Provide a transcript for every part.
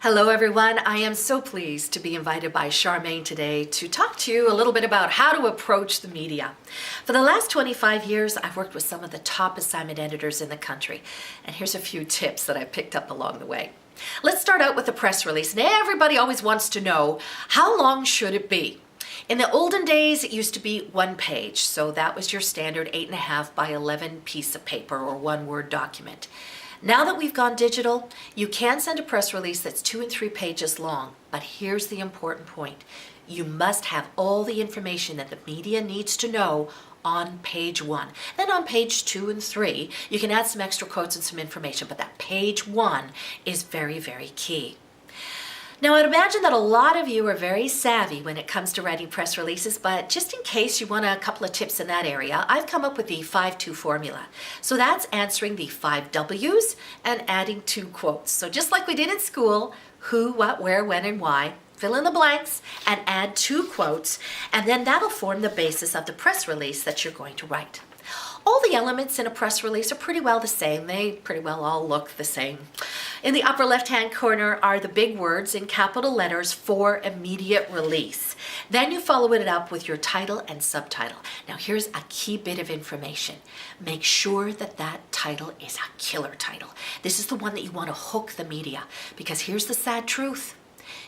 Hello everyone, I am so pleased to be invited by Charmaine today to talk to you a little bit about how to approach the media. For the last 25 years, I've worked with some of the top assignment editors in the country, and here's a few tips that I picked up along the way. Let's start out with the press release, and everybody always wants to know, how long should it be? In the olden days, it used to be one page, so that was your standard 8.5 by 11 piece of paper or one Word document. Now that we've gone digital, you can send a press release that's 2 and 3 pages long, but here's the important point. You must have all the information that the media needs to know on page 1. Then on page 2 and 3, you can add some extra quotes and some information, but that page 1 is very, very key. Now, I'd imagine that a lot of you are very savvy when it comes to writing press releases, but just in case you want a couple of tips in that area, I've come up with the 5-2 formula. So that's answering the 5 W's and adding 2 quotes. So just like we did in school, who, what, where, when, and why, fill in the blanks and add 2 quotes, and then that'll form the basis of the press release that you're going to write. All the elements in a press release are pretty well the same. They pretty well all look the same. In the upper left-hand corner are the big words in capital letters for immediate release. Then you follow it up with your title and subtitle. Now here's a key bit of information. Make sure that that title is a killer title. This is the one that you want to hook the media, because here's the sad truth.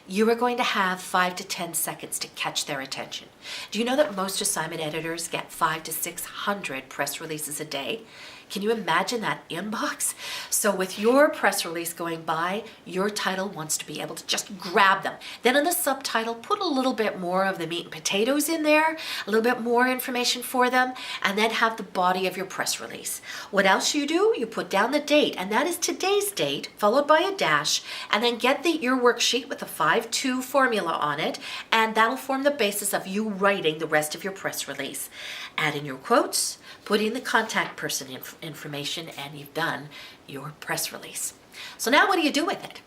You are going to have 5 to 10 seconds to catch their attention. Do you know that most assignment editors get 500 to 600 press releases a day? Can you imagine that inbox? So with your press release going by, your title wants to be able to just grab them. Then in the subtitle, put a little bit more of the meat and potatoes in there, a little bit more information for them, and then have the body of your press release. What else you do? You put down the date, and that is today's date, followed by a dash, and then get your worksheet with the 5-2 formula on it, and that'll form the basis of you writing the rest of your press release. Add in your quotes, put in the contact person information, and you've done your press release. So now what do you do with it?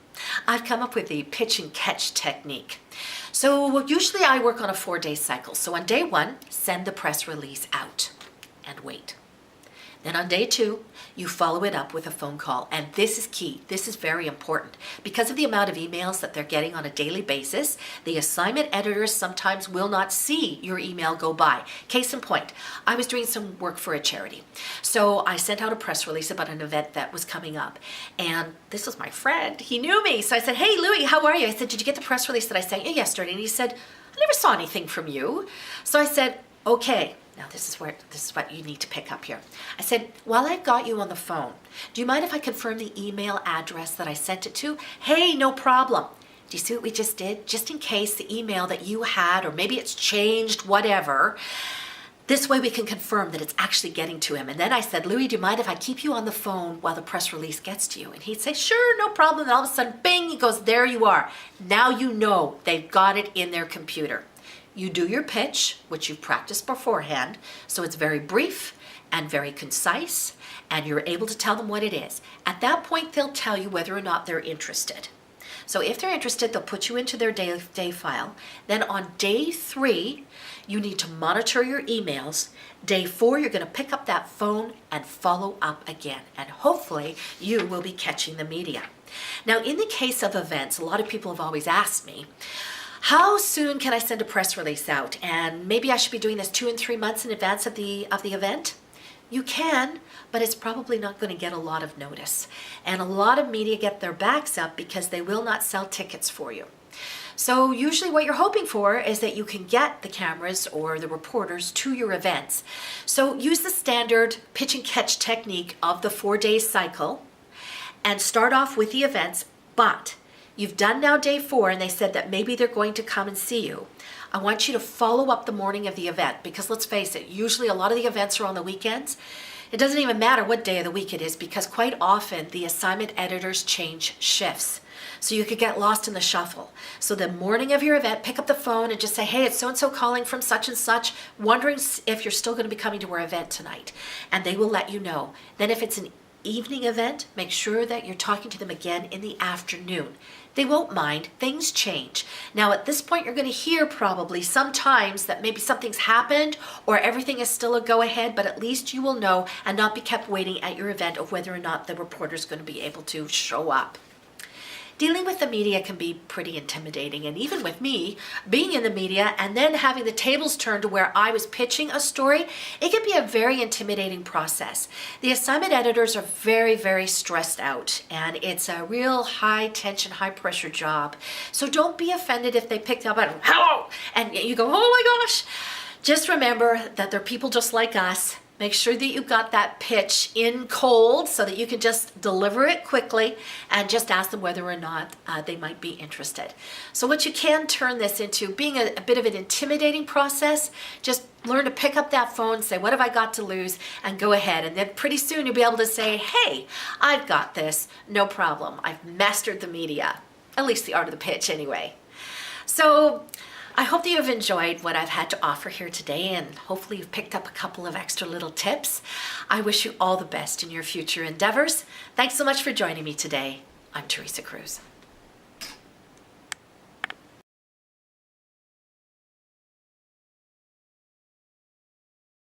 I've come up with the pitch and catch technique. So usually I work on a 4-day cycle. So on day 1, send the press release out and wait. Then on day 2, you follow it up with a phone call. And this is key. This is very important. Because of the amount of emails that they're getting on a daily basis, the assignment editors sometimes will not see your email go by. Case in point, I was doing some work for a charity. So I sent out a press release about an event that was coming up. And this was my friend. He knew me. So I said, "Hey, Louie, how are you?" I said, "Did you get the press release that I sent you yesterday?" And he said, "I never saw anything from you." So I said, "Okay. Now this is what you need to pick up here." I said, "While I've got you on the phone, do you mind if I confirm the email address that I sent it to?" "Hey, no problem." Do you see what we just did? Just in case the email that you had, or maybe it's changed, whatever, this way we can confirm that it's actually getting to him. And then I said, "Louis, do you mind if I keep you on the phone while the press release gets to you?" And he'd say, "Sure, no problem." And all of a sudden, bing, he goes, "There you are." Now you know they've got it in their computer. You do your pitch, which you've practiced beforehand, so it's very brief and very concise, and you're able to tell them what it is. At that point, they'll tell you whether or not they're interested. So if they're interested, they'll put you into their day file. Then on day 3, you need to monitor your emails. Day 4, you're going to pick up that phone and follow up again, and hopefully you will be catching the media. Now, in the case of events, a lot of people have always asked me, how soon can I send a press release out? And maybe I should be doing this 2 and 3 months in advance of the event. You can, but it's probably not going to get a lot of notice. And a lot of media get their backs up because they will not sell tickets for you. So usually what you're hoping for is that you can get the cameras or the reporters to your events. So use the standard pitch and catch technique of the 4-day cycle and start off with the events, but you've done now day 4, and they said that maybe they're going to come and see you. I want you to follow up the morning of the event, because let's face it, usually a lot of the events are on the weekends. It doesn't even matter what day of the week it is, because quite often the assignment editors change shifts. So you could get lost in the shuffle. So the morning of your event, pick up the phone and just say, "Hey, it's so-and-so calling from such and such, wondering if you're still going to be coming to our event tonight." And they will let you know. Then if it's an evening event, make sure that you're talking to them again in the afternoon. They won't mind. Things change. Now at this point, you're going to hear probably sometimes that maybe something's happened or everything is still a go-ahead, but at least you will know and not be kept waiting at your event of whether or not the reporter's going to be able to show up. Dealing with the media can be pretty intimidating, and even with me, being in the media and then having the tables turned to where I was pitching a story, it can be a very intimidating process. The assignment editors are very, very stressed out, and it's a real high tension, high pressure job. So don't be offended if they pick up on hello and you go, oh my gosh. Just remember that they're people just like us. Make sure that you got that pitch in cold so that you can just deliver it quickly and just ask them whether or not they might be interested. So what you can turn this into being a bit of an intimidating process, just learn to pick up that phone, say, what have I got to lose, and go ahead. And then pretty soon you'll be able to say, hey, I've got this, no problem. I've mastered the media, at least the art of the pitch anyway. So I hope that you've enjoyed what I've had to offer here today, and hopefully you've picked up a couple of extra little tips. I wish you all the best in your future endeavors. Thanks so much for joining me today. I'm Teresa Kruze.